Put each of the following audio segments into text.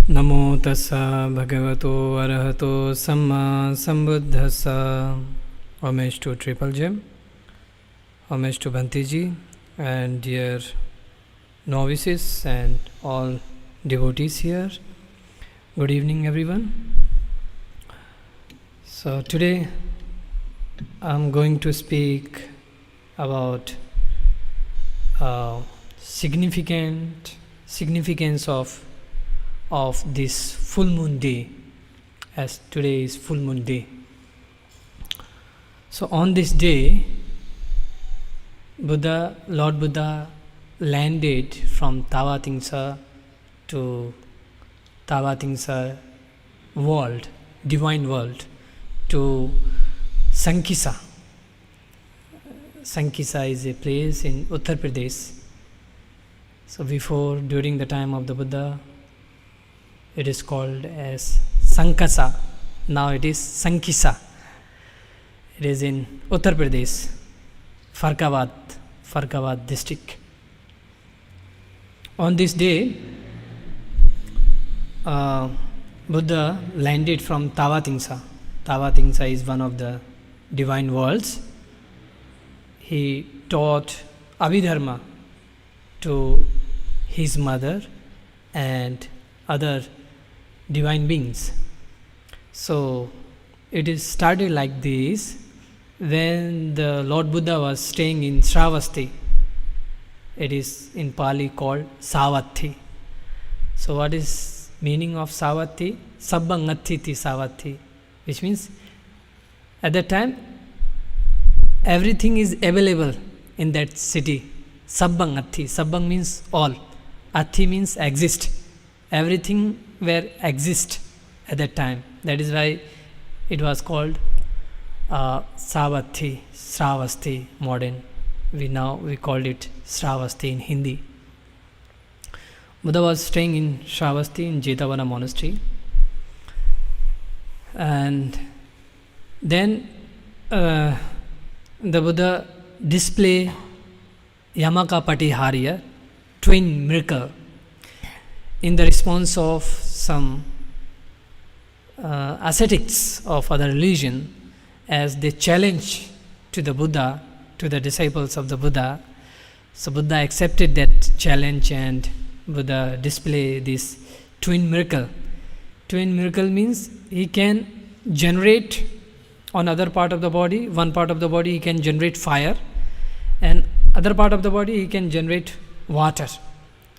Namo tassa bhagavato arahato samma sambuddhassa. Homage to Triple Gem, homage to Bhantiji, and dear novices and all devotees here. Good evening, everyone. So today I'm going to speak about significance of this full moon day, as today is full moon day. So on this day, Lord Buddha landed from Tavatimsa to Tavatimsa world, divine world, to Sankisa. Sankisa is a place in Uttar Pradesh. So during the time of the Buddha, it is called as Sankasa. Now it is Sankisa. It is in Uttar Pradesh, Farkabad district. On this day, Buddha landed from Tavatimsa. Tavatimsa is one of the divine worlds. He taught Abhidharma to his mother and other divine beings. So it is started like this when the Lord Buddha was staying in Sravasti. It is in Pāli called Savatthi. So what is meaning of Savatthi? Sabbangathiti Savatthi, which means at that time everything is available in that city. Sabbangathi. Sabbang means all. Athi means exist. Everything were exist at that time. That is why it was called Savatthi, Sravasti, modern. We called it Sravasti in Hindi. Buddha was staying in Sravasti in Jetavana monastery. And then the Buddha displayed Yamaka Patiharya, twin miracle, in the response of some ascetics of other religion, as they challenge to the Buddha, to the disciples of the Buddha. So Buddha accepted that challenge and Buddha displayed this twin miracle. Twin miracle means he can generate on other part of the body, one part of the body he can generate fire, and other part of the body he can generate water.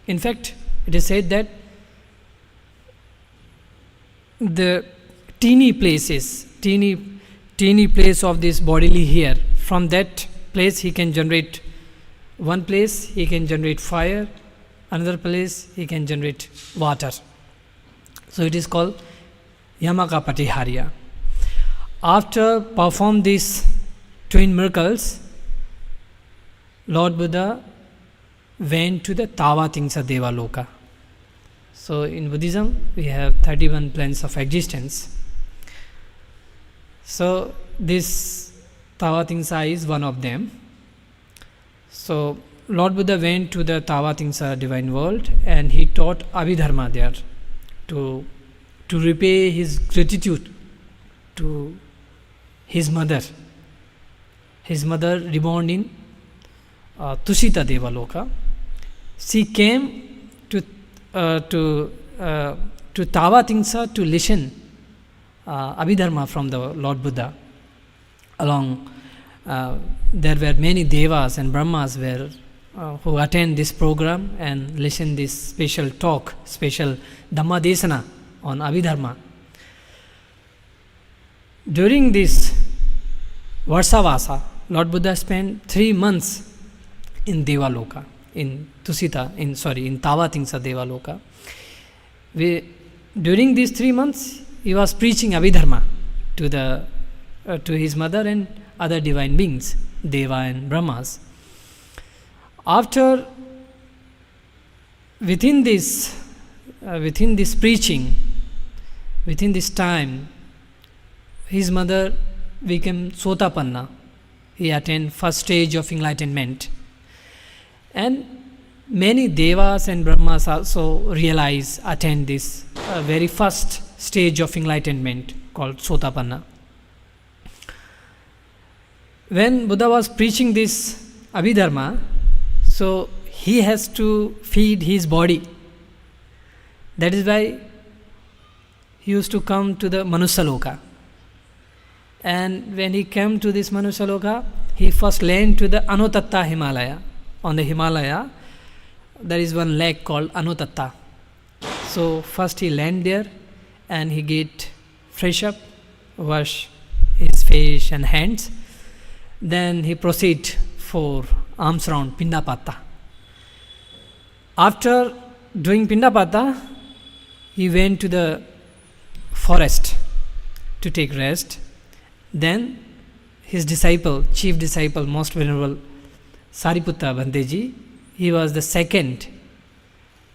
In fact, it is said that the teeny place of this bodily hair, from that place he can generate, one place he can generate fire, another place he can generate water. So it is called Yamaka Patiharya. After perform these twin miracles, Lord Buddha went to the Tavatimsa Devaloka. So in Buddhism, we have 31 planes of existence. So this Tavatimsa is one of them. So Lord Buddha went to the Tavatimsa divine world and he taught Abhidharma there to repay his gratitude to his mother. His mother reborn in Tusita Devaloka. She came to Tavatimsa to listen Abhidharma from the Lord Buddha. Along there were many devas and brahmas who attend this program and listen this special talk, special Dhamma Desana on Abhidharma. During this Varsavasa, Lord Buddha spent 3 months in Devaloka, in Tavatimsa Devaloka. During these 3 months, he was preaching Abhidharma to his mother and other divine beings, Deva and Brahmas. After, within this preaching, within this time, his mother became Sotapanna. He attained first stage of enlightenment. And many devas and brahmas also attend this very first stage of enlightenment called Sotapanna. When Buddha was preaching this Abhidharma, so he has to feed his body. That is why he used to come to the Manusaloka. And when he came to this Manusaloka, he first went to the Anuttatta Himalaya. On the Himalaya, there is one lake called Anuttatta. So first he landed there and he get fresh up, wash his face and hands. Then he proceed for alms round, Pindapata. After doing Pindapata, he went to the forest to take rest. Then his disciple, chief disciple, most venerable Sariputta Bhanteji, he was the second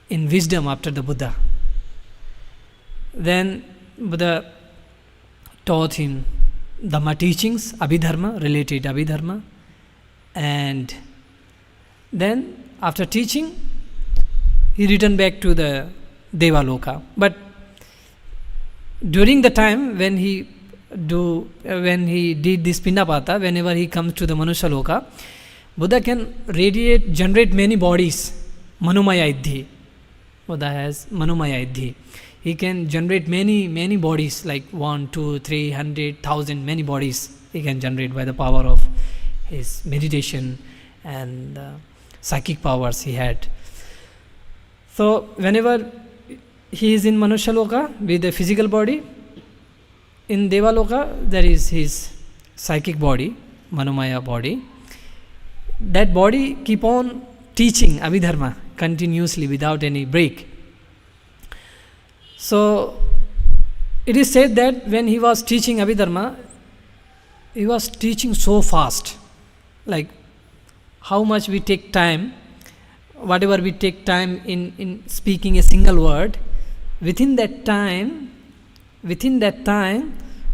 in wisdom after the Buddha. Then Buddha taught him Dhamma teachings, Abhidharma, related Abhidharma. And then after teaching, he returned back to the Devaloka. But during the time when he did this Pindapata, whenever he comes to the Manushaloka, Buddha can generate many bodies. Manomaya Iddhi. Buddha has Manomaya Iddhi. He can generate many bodies, like 1, 2, 3, 100,000, many bodies he can generate by the power of his meditation and psychic powers he had. So whenever he is in Manushaloka with the physical body, in Devaloka there is his psychic body, Manomaya body. That body keep on teaching Abhidharma continuously without any break. So it is said that when he was teaching Abhidharma, he was teaching so fast, like how much we take time, whatever we take time in speaking a single word, within that time,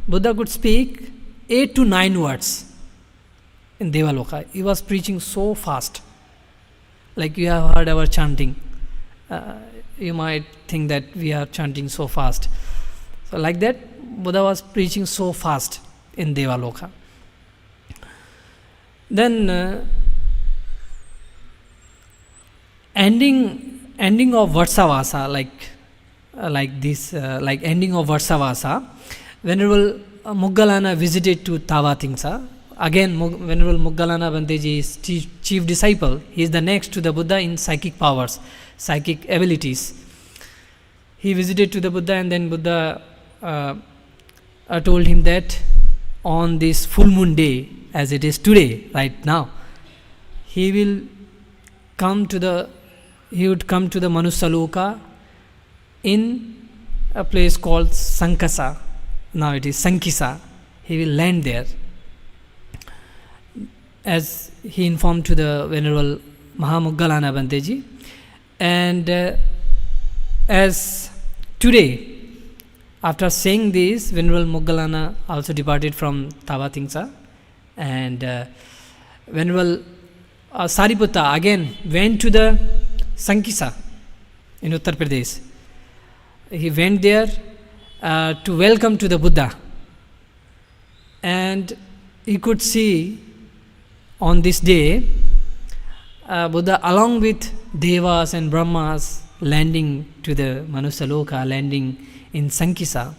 Buddha could speak 8 to 9 words in Devaloka. He was preaching so fast. Like you have heard our chanting. You might think that we are chanting so fast. So like that, Buddha was preaching so fast in Devaloka. Then ending of Vatsavasa, like this, like ending of Vatsavasa, Venerable Muggalana visited to Tavatimsa. Again, Venerable Muggalana Bhanteji is chief disciple. He is the next to the Buddha in psychic powers, psychic abilities. He visited to the Buddha, and then Buddha told him that on this full moon day, as it is today, right now, he would come to the Manusaloka in a place called Sankasa. Now it is Sankisa. He will land there, as he informed to the Venerable Mahamuggalana Bhanteji. And as today, after saying this, Venerable Muggalana also departed from Tavatimsa, and Venerable Sariputta again went to the Sankisa in Uttar Pradesh. He went there to welcome to the Buddha, and he could see on this day Buddha along with Devas and Brahmas landing to the Manusaloka, landing in Sankisa.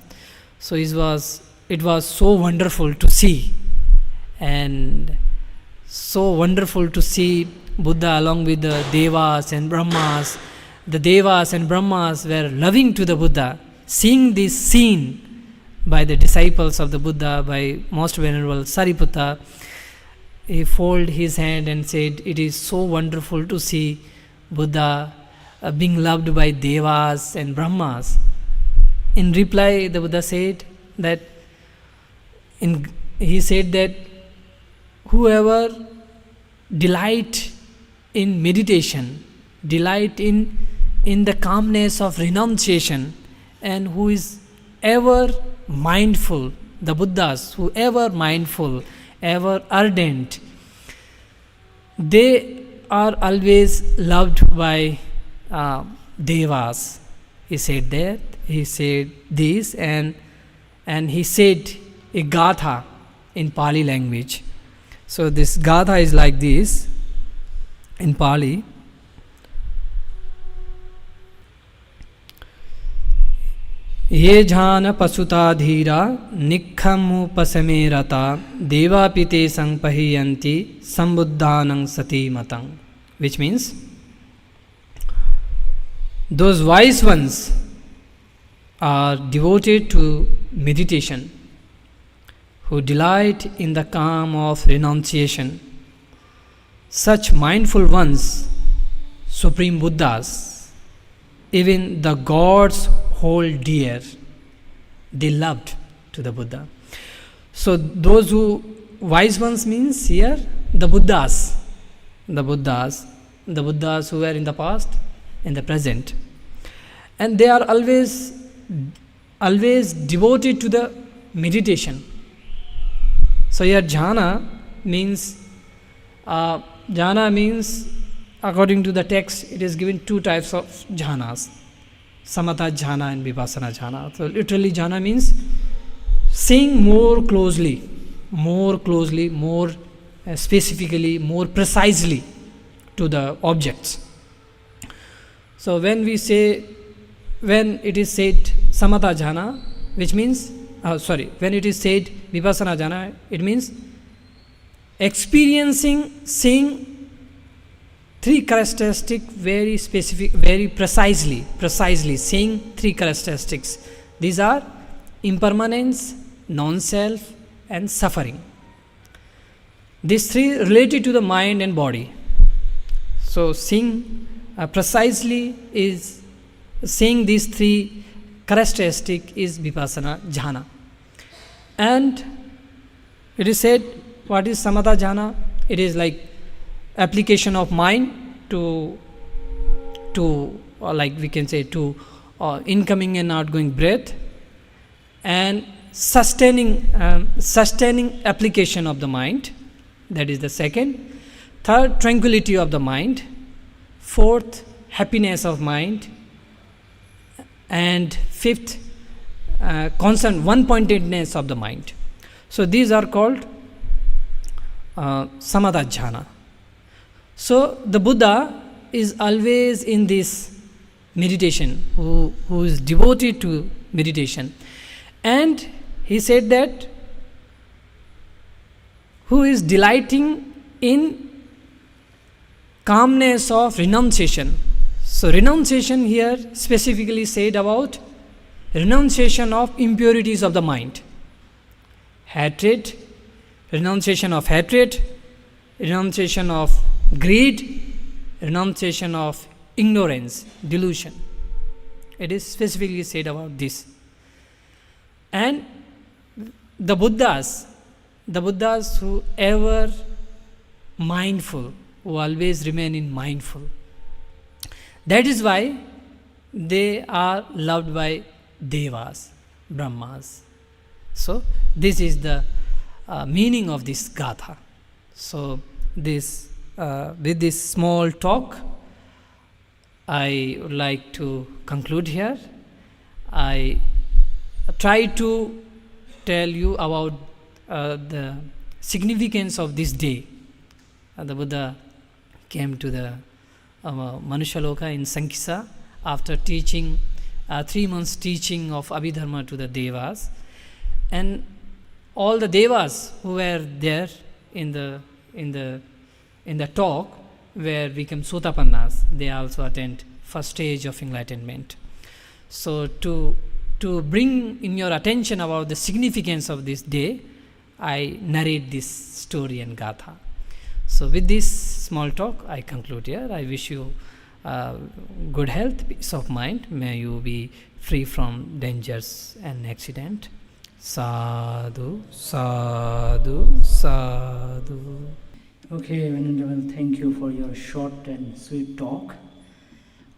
So it was so wonderful to see, and so wonderful to see Buddha along with the Devas and Brahmas. The Devas and Brahmas were loving to the Buddha, seeing this scene by the disciples of the Buddha, by Most Venerable Sariputta. He folded his hand and said, "It is so wonderful to see Buddha being loved by Devas and Brahmas." In reply, the Buddha said that whoever delight in meditation, delight in the calmness of renunciation, and who is ever mindful, the Buddhas, who ever mindful, ever ardent, they are always loved by Devas He said that, he said this, and he said a gatha in Pāli language. So this gatha is like this in Pāli. Ye jhana pasuta dhira nikhamu pasame rata devapite sangpahiyanti sambuddhanang sati matang. Which means, those wise ones are devoted to meditation, who delight in the calm of renunciation. Such mindful ones, Supreme Buddhas, even the gods hold dear. They loved to the Buddha. So those who, wise ones means here the Buddhas who were in the past, in the present, and they are always devoted to the meditation. So here jhana means according to the text, it is given two types of jhanas, samatha jhana and vipassana jhana. So literally jhana means seeing more closely, more specifically, more precisely to the objects. So when it is said samatha jhana, which means, when it is said vipassana jhana, it means seeing three characteristics very specific, very precisely, seeing three characteristics. These are impermanence, non-self, and suffering. These three related to the mind and body. So seeing precisely is seeing these three characteristics is vipassana jhana. And it is said, what is samatha jhana? It is like application of mind to like we can say to incoming and outgoing breath, and sustaining application of the mind. That is the second. Third, tranquility of the mind. Fourth, happiness of mind. And fifth, constant one-pointedness of the mind. So these are called samatha jhana. So the Buddha is always in this meditation, who is devoted to meditation. And he said that who is delighting in calmness of renunciation. So renunciation here specifically said about renunciation of impurities of the mind. Hatred, renunciation of hatred, renunciation of greed, renunciation of ignorance, delusion. It is specifically said about this. And the Buddhas who ever mindful, who always remain in mindful. That is why they are loved by devas, brahmas. So this is the meaning of this gatha. So this with this small talk, I would like to conclude here. I try to tell you about the significance of this day. The Buddha came to the Manushaloka in Sankisa after teaching 3 months teaching of Abhidharma to the Devas, and all the Devas who were there in the talk were become Sotapannas. They also attend first stage of enlightenment. So to bring in your attention about the significance of this day, I narrate this story and gatha. So with this small talk, I conclude here. I wish you good health, peace of mind. May you be free from dangers and accident. Sadhu, sadhu, sadhu. Okay, Venerable, thank you for your short and sweet talk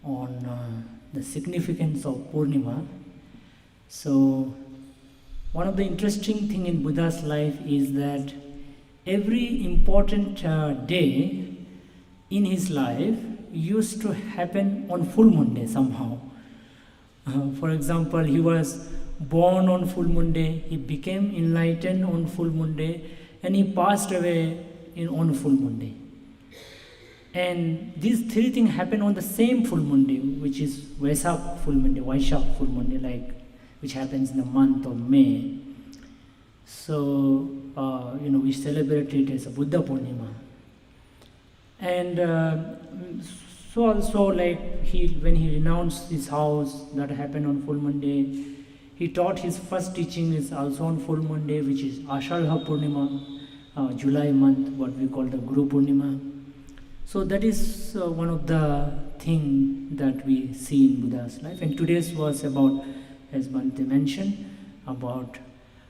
on the significance of Purnima. So, one of the interesting thing in Buddha's life is that every important day in his life used to happen on full moon day somehow. For example, he was born on full moon day, he became enlightened on full moon day, and he passed away on full moon day. And these three things happen on the same full moon day, which is Vaishak full moon day, which happens in the month of May. So, we celebrate it as a Buddha Purnima. And so also, like when he renounced his house, that happened on full moon day. He taught his first teaching is also on full moon day, which is Ashadha Purnima, July month, what we call the Guru Purnima. So that is one of the things that we see in Buddha's life. And today's was about, as Bhante mentioned, about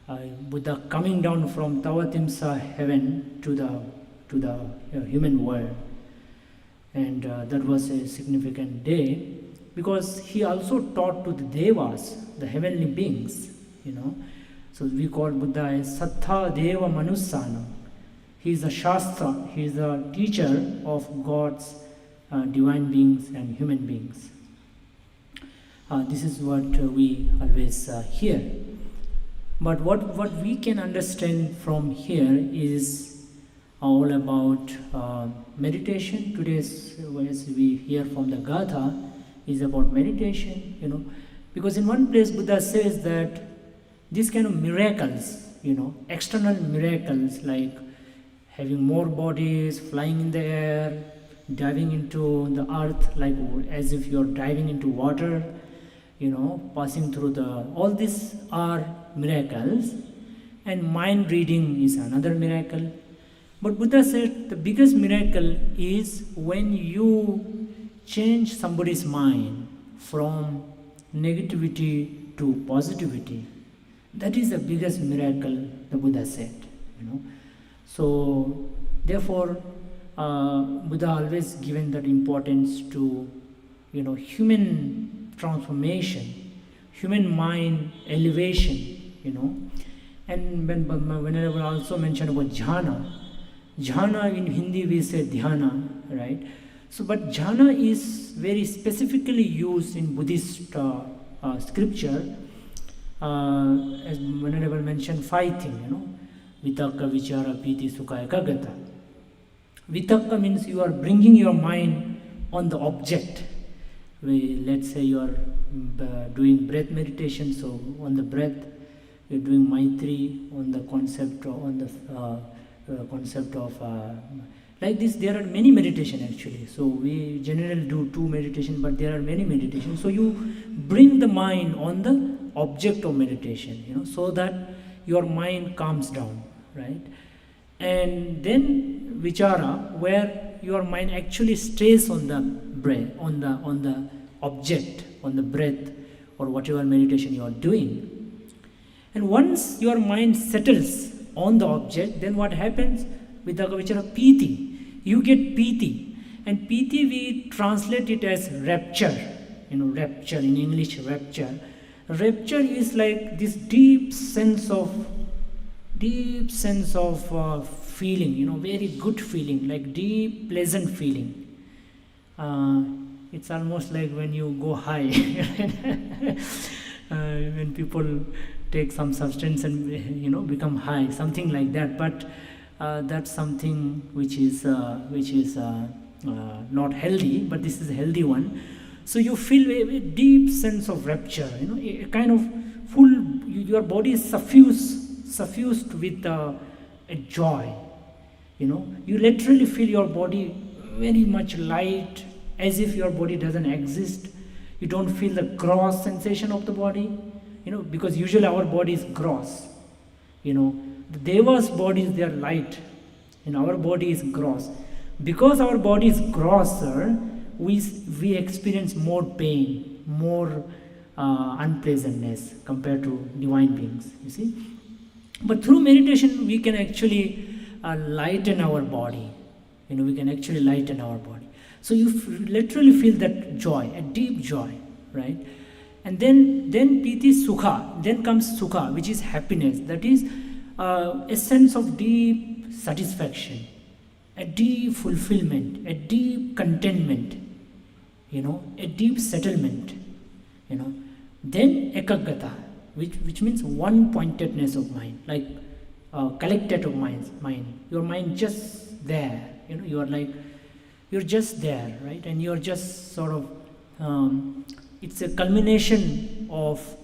Buddha coming down from Tavatimsa heaven to the human world. And that was a significant day because he also taught to the Devas, the heavenly beings, So we call Buddha as Sattha Deva Manusana. He is a Shastra, he is a teacher of God's divine beings and human beings. This is what we always hear. But what we can understand from here is all about meditation. Today's, as we hear from the Gatha, is about meditation, Because in one place Buddha says that these kind of miracles, external miracles like having more bodies, flying in the air, diving into the earth, like as if you're diving into water, passing through all these are miracles, and mind reading is another miracle. But Buddha said the biggest miracle is when you change somebody's mind from negativity to positivity. That is the biggest miracle, the Buddha said, So, therefore, Buddha always given that importance to, human transformation, human mind elevation, And when Venerable also mentioned about jhana. Jhana in Hindi we say dhyana, right? So, but jhana is very specifically used in Buddhist scripture. As Venerable mentioned, 5 things, Vitakka, Vichara, Piti, Sukha, Ekagata. Vitakka means you are bringing your mind on the object. Let's say you are doing breath meditation, so on the breath, you're doing Maitri on the concept of like this. There are many meditation actually. So we generally do 2 meditation, but there are many meditations. So you bring the mind on the object of meditation, so that your mind calms down, right? And then vichara, where your mind actually stays on the breath, on the object, on the breath, or whatever meditation you are doing. And once your mind settles on the object, then what happens? Vitakka, vichara, piti. You get piti. And piti we translate it as rapture. Rapture in English, rapture. Rapture is like this deep sense of feeling, very good feeling, like deep pleasant feeling. It's almost like when you go high, when people take some substance and become high, something like that. But that's something which is not healthy, but this is a healthy one. So you feel a deep sense of rapture, a kind of full, your body is suffused with a joy, You literally feel your body very much light, as if your body doesn't exist. You don't feel the gross sensation of the body, because usually our body is gross, The Deva's bodies, they are light, and our body is gross. Because our body is grosser, we experience more pain, more unpleasantness compared to divine beings, you see. But through meditation, we can actually lighten our body. We can actually lighten our body. So you literally feel that joy, a deep joy, right? And then piti, sukha. Then comes sukha, which is happiness. That is a sense of deep satisfaction, a deep fulfillment, a deep contentment, a deep settlement, Then ekaggata, which means one pointedness of mind, like collected of mind. Your mind just there, you are like, you're just there, right? And you're just sort of, it's a culmination of,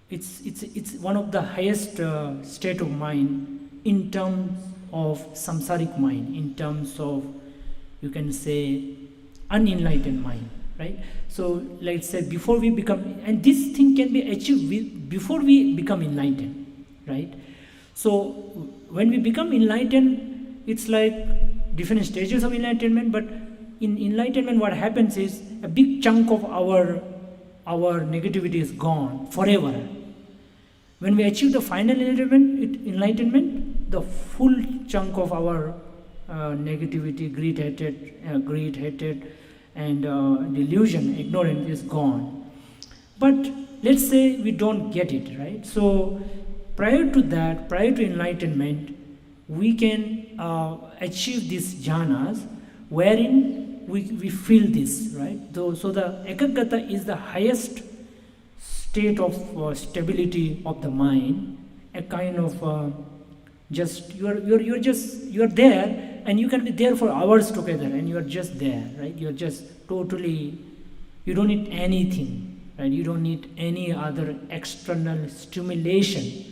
it's one of the highest state of mind in terms of samsaric mind, in terms of, you can say, unenlightened mind, right? So let's say before we become, and this thing can be achieved before we become enlightened, right? So when we become enlightened, it's like different stages of enlightenment, but in enlightenment what happens is a big chunk of our negativity is gone forever. When we achieve the final enlightenment, the full chunk of our negativity, greed, hatred, and delusion, ignorance is gone. But let's say we don't get it, right? So prior to that, prior to enlightenment, we can achieve these jhanas wherein we feel this, right? So the ekaggata is the highest state of stability of the mind, a kind of just you're there, and you can be there for hours together, and you are just there, right? You're just totally, you don't need anything, right? You don't need any other external stimulation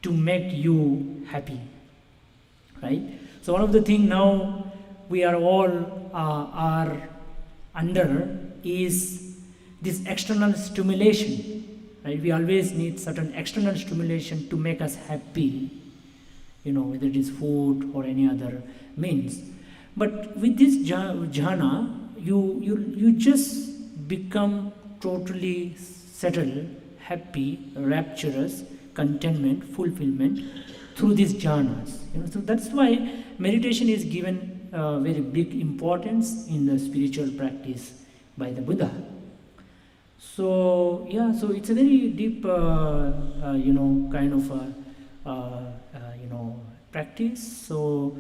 to make you happy, right? So one of the things now we are all are under is this external stimulation, right? We always need certain external stimulation to make us happy, whether it is food or any other means. But with this jhana, you just become totally settled, happy, rapturous, contentment, fulfillment through these jhanas. So that's why meditation is given very big importance in the spiritual practice by the Buddha. So so it's a very deep, kind of practice. So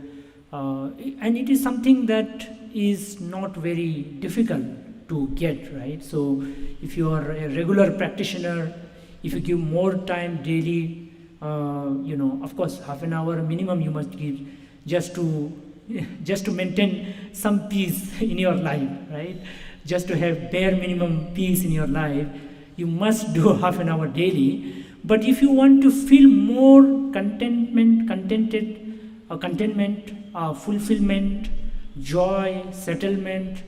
and it is something that is not very difficult to get, right? So if you are a regular practitioner, if you give more time daily, of course half an hour minimum you must give just to maintain some peace in your life, right? Just to have bare minimum peace in your life, you must do half an hour daily. But if you want to feel more contentment, fulfillment, joy, settlement,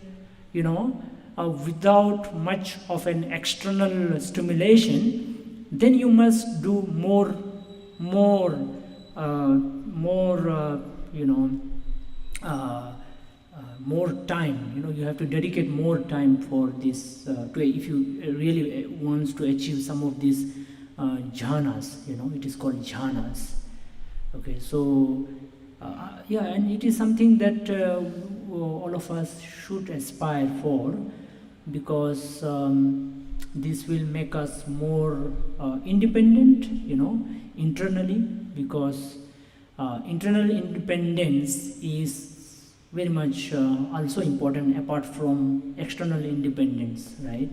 without much of an external stimulation, then you must do more time. You have to dedicate more time for this. If you really wants to achieve some of these jhanas, it is called jhanas. Okay, so and it is something that all of us should aspire for, because this will make us more independent, internally, because internal independence is very much also important apart from external independence, right?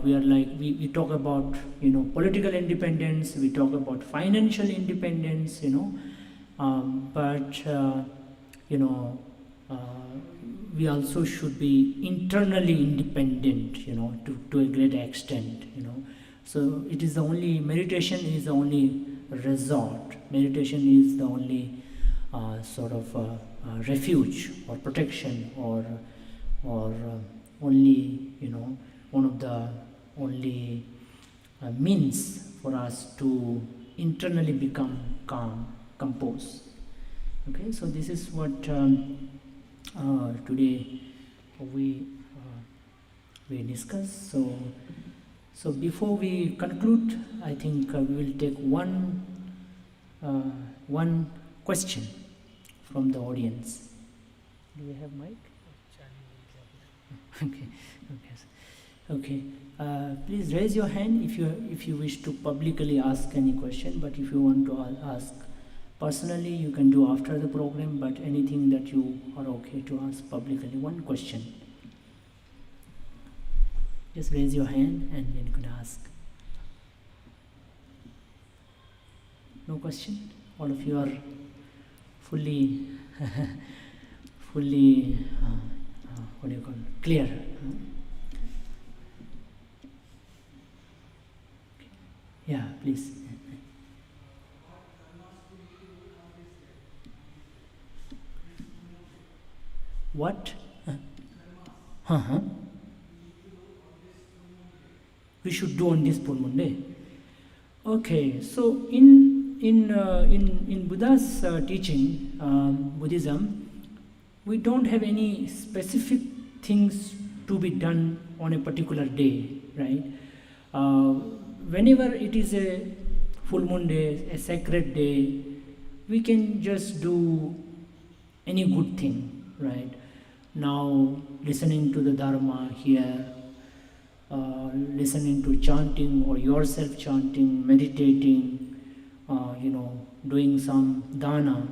We talk about political independence, we talk about financial independence, but we also should be internally independent, to a great extent, So it is the only, meditation is the only resort, meditation is the only sort of refuge or protection, or only, one of the only means for us to internally become calm, composed. Okay, so this is what today we discuss. So before we conclude, I think we will take one question from the audience. Do we have mic? Okay. Please raise your hand if you wish to publicly ask any question. But if you want to ask personally, you can do after the program. But anything that you are okay to ask publicly, one question. Just raise your hand and then you could ask. No question? All of you are fully, fully, what do you call it? Clear. Okay. Yeah, please. What? We should do on this full moon day. Okay, so in Buddha's teaching, Buddhism, we don't have any specific things to be done on a particular day, right? Whenever it is a full moon day, a sacred day, we can just do any good thing, right? Now, listening to the Dharma here, listening to chanting or yourself chanting, meditating, doing some dana,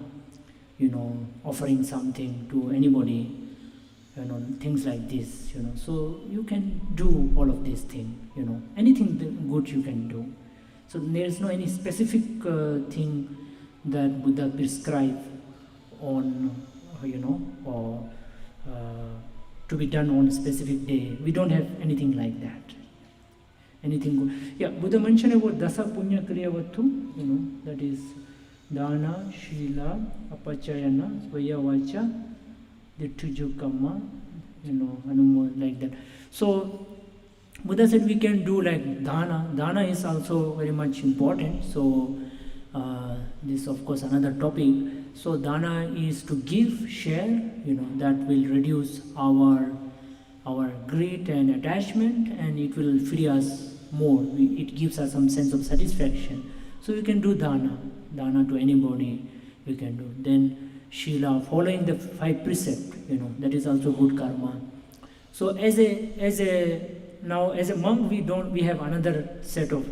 offering something to anybody, things like this, So you can do all of these things, anything good you can do. So there is no any specific thing that Buddha prescribed on, or to be done on a specific day. We don't have anything like that. Anything good. Yeah, Buddha mentioned about dasa punya kriya vattu, that is dana, shila, apachayana, svaya vacha, ditthiju kamma, like that. So Buddha said we can do like dana. Dana is also very much important. So this of course another topic. So dana is to give, share, that will reduce our greed and attachment, and it will free us more. It gives us some sense of satisfaction. So we can do dana to anybody. We can do. Then shila, following the 5 precepts, that is also good karma. So as a monk, we have another set of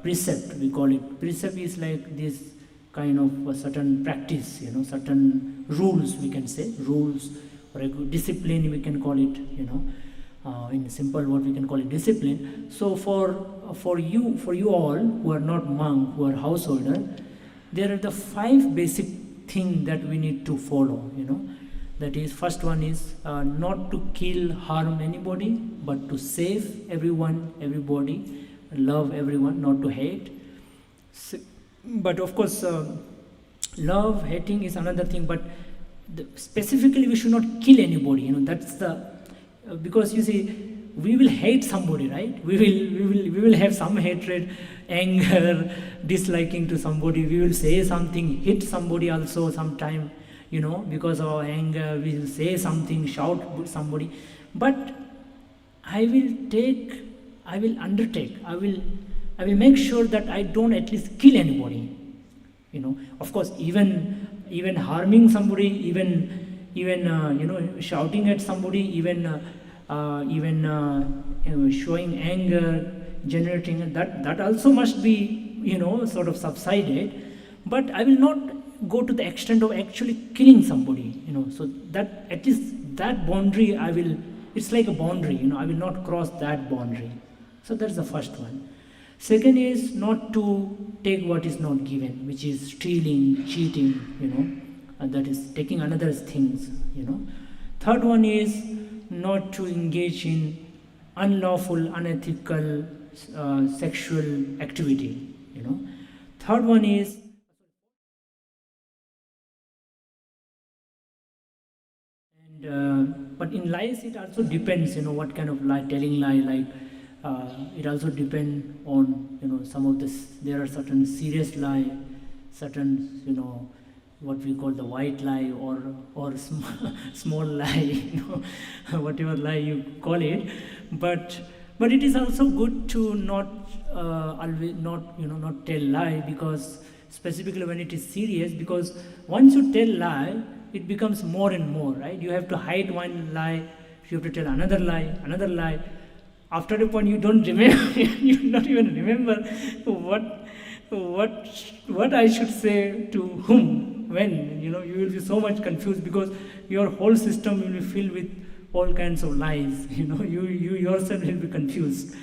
precept. We call it precept is like this kind of a certain practice, certain rules, we can say, rules, or a discipline we can call it, in simple word we can call it discipline. So for you all who are not monk, who are householder, there are the 5 basic things that we need to follow, That is, first one is not to kill, harm anybody, but to save everyone, everybody, love everyone, not to hate. But of course, love, hating is another thing, but specifically we should not kill anybody, that's the, because you see, we will hate somebody, right? We will have some hatred, anger, disliking to somebody, we will say something, hit somebody also sometime, because of our anger, we will say something, shout somebody, but I will make sure that I don't at least kill anybody. Of course, even harming somebody, even shouting at somebody, even showing anger, generating that also must be sort of subsided. But I will not go to the extent of actually killing somebody. So that at least that boundary it's like a boundary. I will not cross that boundary. So that's the first one. Second is not to take what is not given, which is stealing, cheating, and that is taking another's things, Third one is not to engage in unlawful, unethical sexual activity, Third one is but in lies it also depends, what kind of lie, telling lie, like it also depends on, some of this, there are certain serious lie, certain, what we call the white lie or small lie, whatever lie you call it, but it is also good to not always not tell lie, because specifically when it is serious, because once you tell lie, it becomes more and more, right? You have to hide one lie, you have to tell another lie. After a point, you don't remember, you don't even remember what I should say to whom, when, you will be so much confused, because your whole system will be filled with all kinds of lies, you yourself will be confused,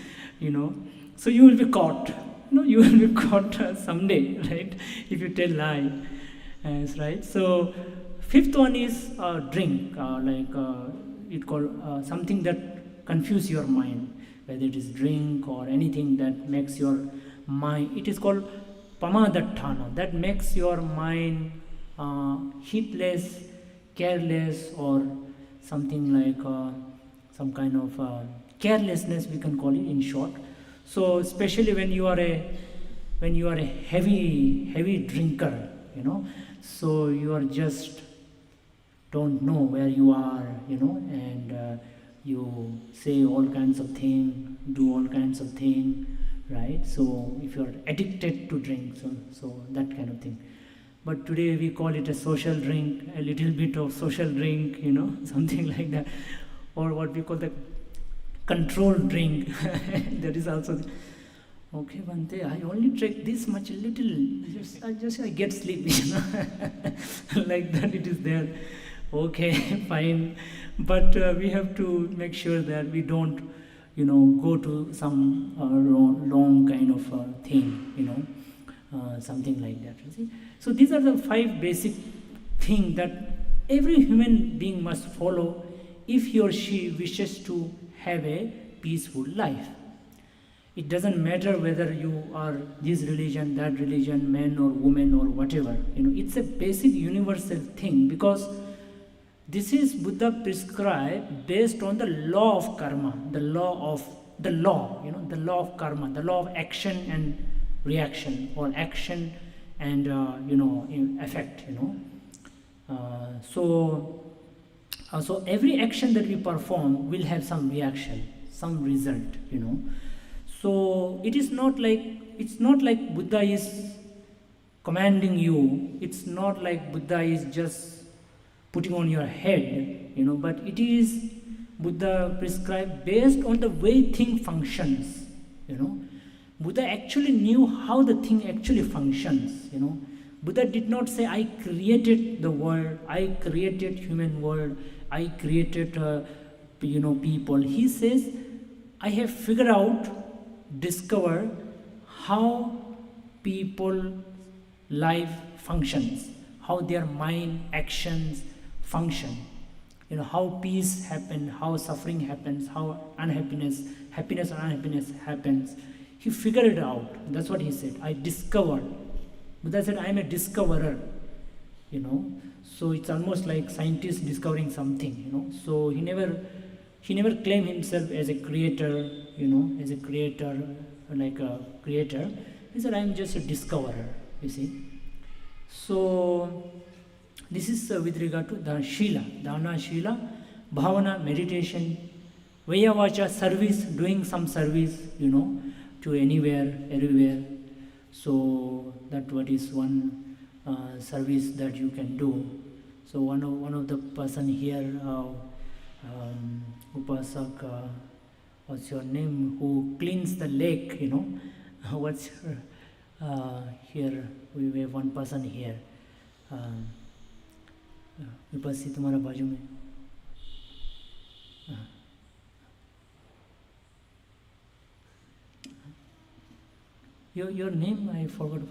so you will be caught, you will be caught someday, right, if you tell lie. Yes, right. So fifth one is drink, it called something that confuse your mind, whether it is drink or anything that makes your mind, it is called pamadattana, that makes your mind heedless, careless, or something like some kind of carelessness, we can call it in short. So especially when you are a heavy drinker, so you are just don't know where you are, and you say all kinds of things, do all kinds of things, right? So if you are addicted to drink, so that kind of thing. But today we call it a social drink, a little bit of social drink, something like that, or what we call the controlled drink. That is also okay, Bante, I only drink this much, little, I get sleepy, like that it is there. Okay, fine, but we have to make sure that we don't, go to some wrong kind of thing, something like that. You see? So these are the 5 basic things that every human being must follow if he or she wishes to have a peaceful life. It doesn't matter whether you are this religion, that religion, man or woman or whatever. It's a basic universal thing, because this is Buddha prescribed based on the law of karma, the law of karma, the law of action and reaction, or action and effect. So every action that we perform will have some reaction, some result. So it's not like Buddha is commanding you. It's not like Buddha is just putting on your head, but it is Buddha prescribed based on the way thing functions. Buddha actually knew how the thing actually functions. Buddha did not say, I created the world, I created human world, I created people. He says, I have figured out, discovered how people life functions, how their mind actions function, how peace happens, how suffering happens, how happiness or unhappiness happens. He figured it out. That's what he said. I discovered. Buddha said, I am a discoverer. So it's almost like scientists discovering something. So he never claimed himself as a creator. As a creator, like a creator. He said, I am just a discoverer. You see. So this is with regard to the Shila, Dana Shila, Bhavana, meditation, Vayavacha, service, doing some service, to anywhere, everywhere. So that what is one service that you can do. So one of the person here, Upasak, what's your name, who cleans the lake, what's your, here, we have one person here. विपस्सी तुम्हारा बाजू में your name I forgot.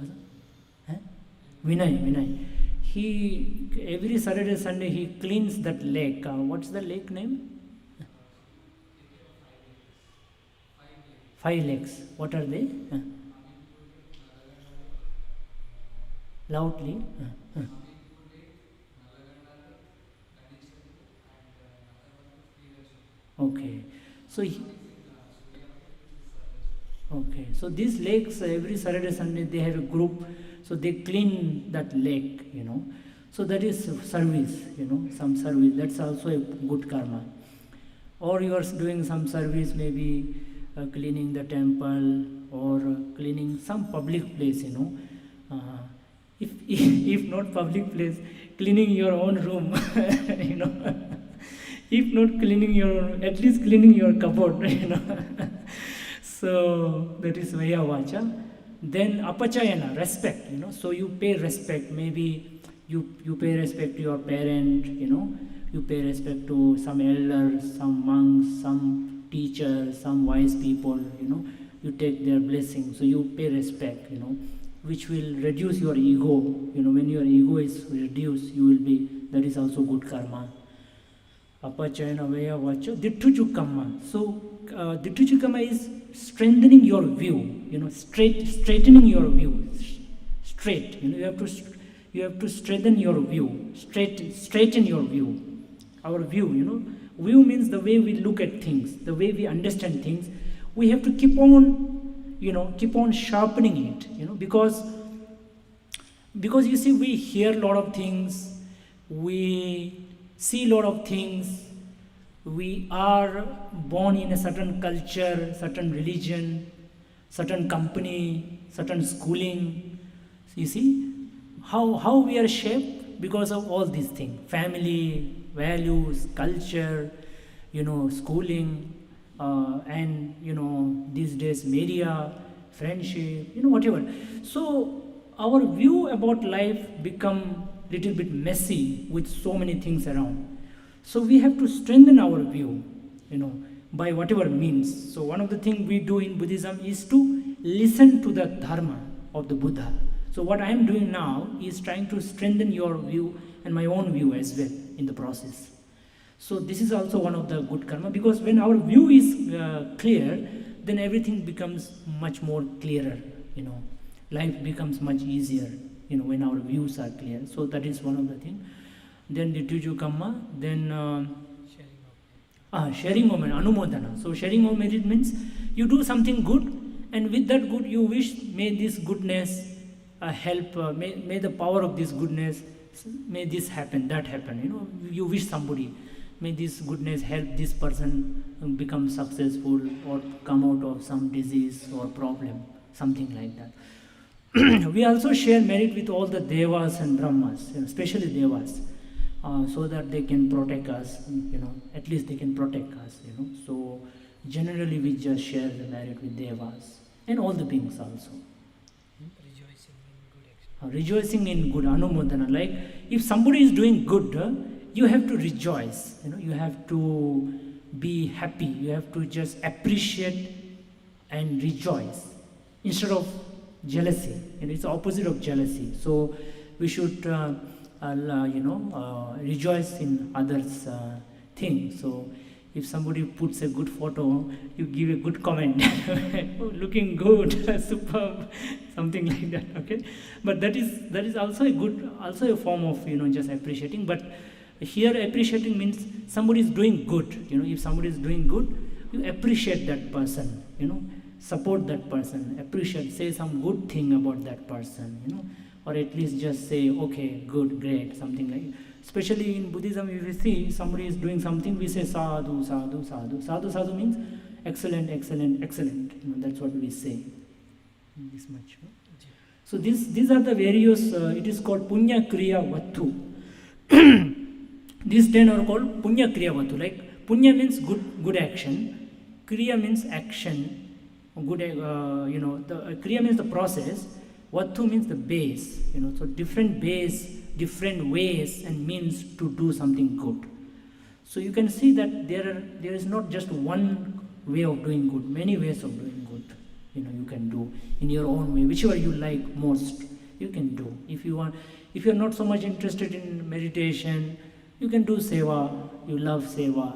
Vinay. He every Saturday Sunday he cleans that lake. What's the lake name? 5 lakes. What are they? Loudly. Okay. So these lakes, every Saturday, Sunday, they have a group, so they clean that lake, So that is service, some service. That's also a good karma. Or you are doing some service, maybe cleaning the temple or cleaning some public place, If not public place, cleaning your own room, If not cleaning at least cleaning your cupboard, So that is Vaya Vacha. Then Apachayana, respect, So you pay respect, maybe you pay respect to your parent, you pay respect to some elders, some monks, some teachers, some wise people, you take their blessing, so you pay respect, which will reduce your ego. When your ego is reduced, you will be, that is also good karma. Apachayana vaya vacha dittujukamma. So dittujukamma is strengthening your view, straightening your view, straight. You have to strengthen your view, straighten your view. Our view, view means the way we look at things, the way we understand things. We have to keep on sharpening it, because you see, we hear a lot of things, we see a lot of things, we are born in a certain culture, certain religion, certain company, certain schooling. You see how we are shaped because of all these things: family, values, culture, schooling, and these days media, friendship, whatever. So our view about life become little bit messy with so many things around. So we have to strengthen our view, by whatever means. So one of the things we do in Buddhism is to listen to the Dharma of the Buddha. So what I am doing now is trying to strengthen your view and my own view as well in the process. So this is also one of the good karma, because when our view is clear, then everything becomes much more clearer, life becomes much easier, when our views are clear. So that is one of the things. Then Dittuju Kamma, then sharing of merit, Anumodana. So sharing of merit means you do something good, and with that good you wish, may this goodness help, may the power of this goodness, may this happen, that happen. You wish somebody, may this goodness help this person become successful or come out of some disease or problem, something like that. We also share merit with all the devas and brahmas, especially devas, so that they can protect us, at least they can protect us, So generally we just share the merit with devas and all the beings also. Rejoicing in good, Anumodana. Like if somebody is doing good, you have to rejoice, you have to be happy, you have to just appreciate and rejoice instead of jealousy. It's the opposite of jealousy. So we should rejoice in others' things. So if somebody puts a good photo, you give a good comment, oh, looking good, superb, something like that. Okay, but that is also a form of just appreciating. But here appreciating means somebody is doing good. If somebody is doing good, you appreciate that person. Support that person, appreciate, say some good thing about that person. Or at least just say, okay, good, great, something like that. Especially in Buddhism, if we see somebody is doing something, we say sadhu, sadhu, sadhu. Sadhu, sadhu means excellent, excellent, excellent. That's what we say. This much. So these are the various, it is called punya kriya vattu. These 10 are called punya kriya vattu. Like punya means good action, kriya means action, good, the kriya means the process, vattu means the base, so different base, different ways and means to do something good. So you can see that there is not just one way of doing good, many ways of doing good. You can do in your own way, whichever you like most, you can do. If you're not so much interested in meditation, you can do seva, you love seva,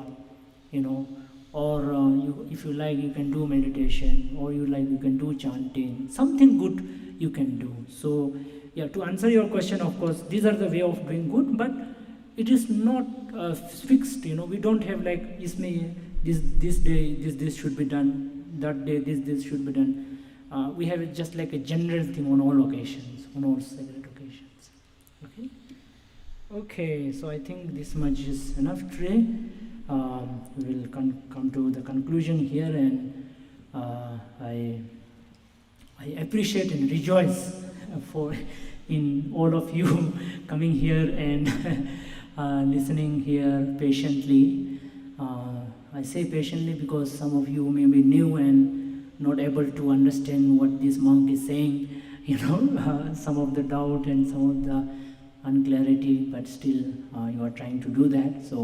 or if you like, you can do meditation, or you can do chanting, something good you can do. So yeah, to answer your question, of course, these are the way of doing good, but it is not fixed. We don't have like this day this should be done, that day this should be done. We have it just like a general thing on all occasions, on all sacred occasions. Okay, so I think this much is enough today. We will come to the conclusion here, and I appreciate and rejoice for in all of you coming here and listening here patiently. I say patiently because some of you may be new and not able to understand what this monk is saying, some of the doubt and some of the unclarity, but still you are trying to do that. So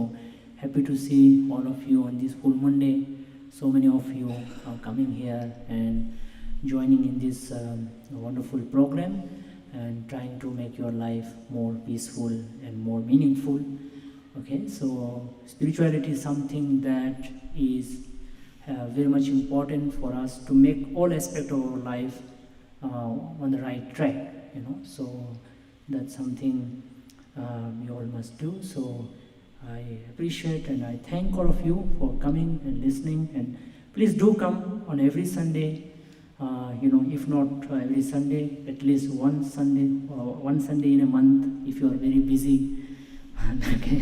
happy to see all of you on this full Monday. So many of you are coming here and joining in this wonderful program and trying to make your life more peaceful and more meaningful. Okay, so spirituality is something that is very much important for us to make all aspects of our life on the right track, so that's something we all must do. So I appreciate and I thank all of you for coming and listening, and please do come on every Sunday, if not every Sunday, at least one Sunday in a month if you are very busy. Okay.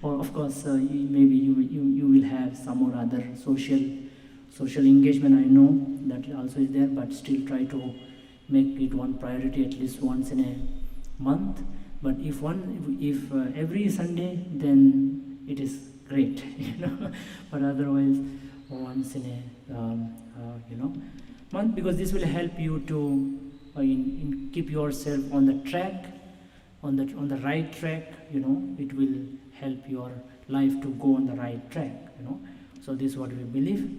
Or of course maybe you will have some or other social engagement. I know that also is there, but still try to make it one priority at least once in a month. But if every Sunday, then it is great, but otherwise once in a month, because this will help you to keep yourself on the track, on the right track. It will help your life to go on the right track. So this is what we believe.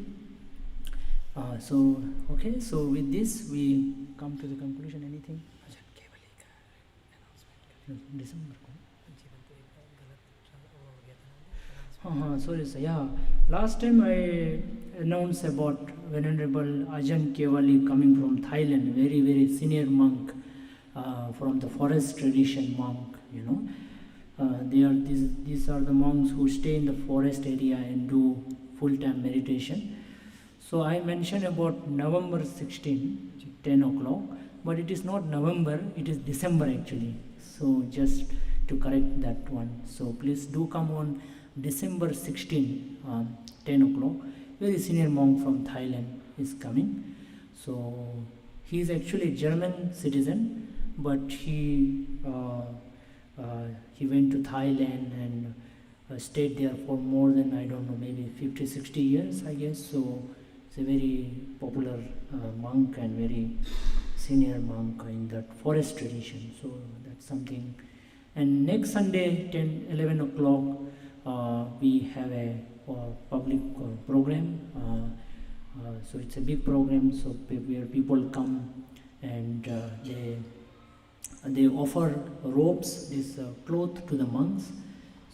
So with this we come to the conclusion. Anything? Sorry sir. Yeah, last time I announced about Venerable Ajahn Kevali coming from Thailand, very very senior monk, from the forest tradition monk. These are the monks who stay in the forest area and do full-time meditation. So I mentioned about November 16, 10 o'clock, but it is not November, it is December actually. So just to correct that one. So please do come on December 16, 10 o'clock. Very senior monk from Thailand is coming. So he is actually German citizen, but he went to Thailand and stayed there for more than, I don't know, maybe 50-60 years, I guess. So it's a very popular monk and very senior monk in that forest tradition. So that's something. And next Sunday, 11 o'clock, we have a public program. So it's a big program, so where people come and they offer robes, this cloth to the monks.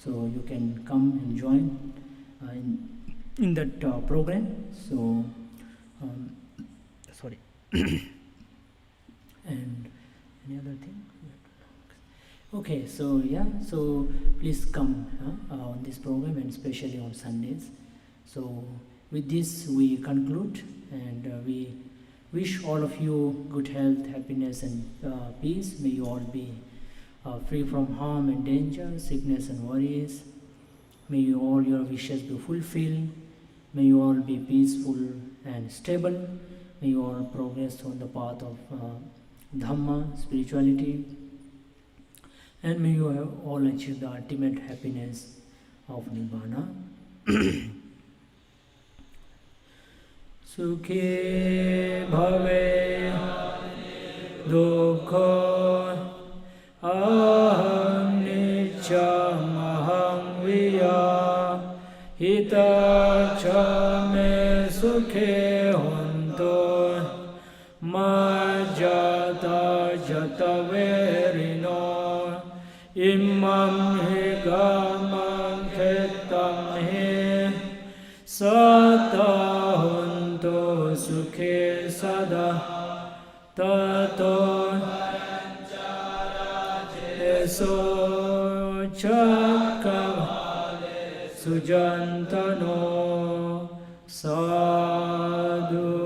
So you can come and join in that program. So sorry. And any other thing? Okay, so yeah, so please come on this program, and especially on Sundays. So with this we conclude, and we wish all of you good health, happiness and peace. May you all be free from harm and danger, sickness and worries. May you all your wishes be fulfilled. May you all be peaceful and stable. May you all progress on the path of Dhamma, spirituality. And may you have all achieve the ultimate happiness of Nibbana. Sukhe bhave dukkha aham nityam aham viya hita cha me sukhe honto majata jata verino imam hi gamam khetam hi sata sukhe sada tato eso chakam sujantano sadhu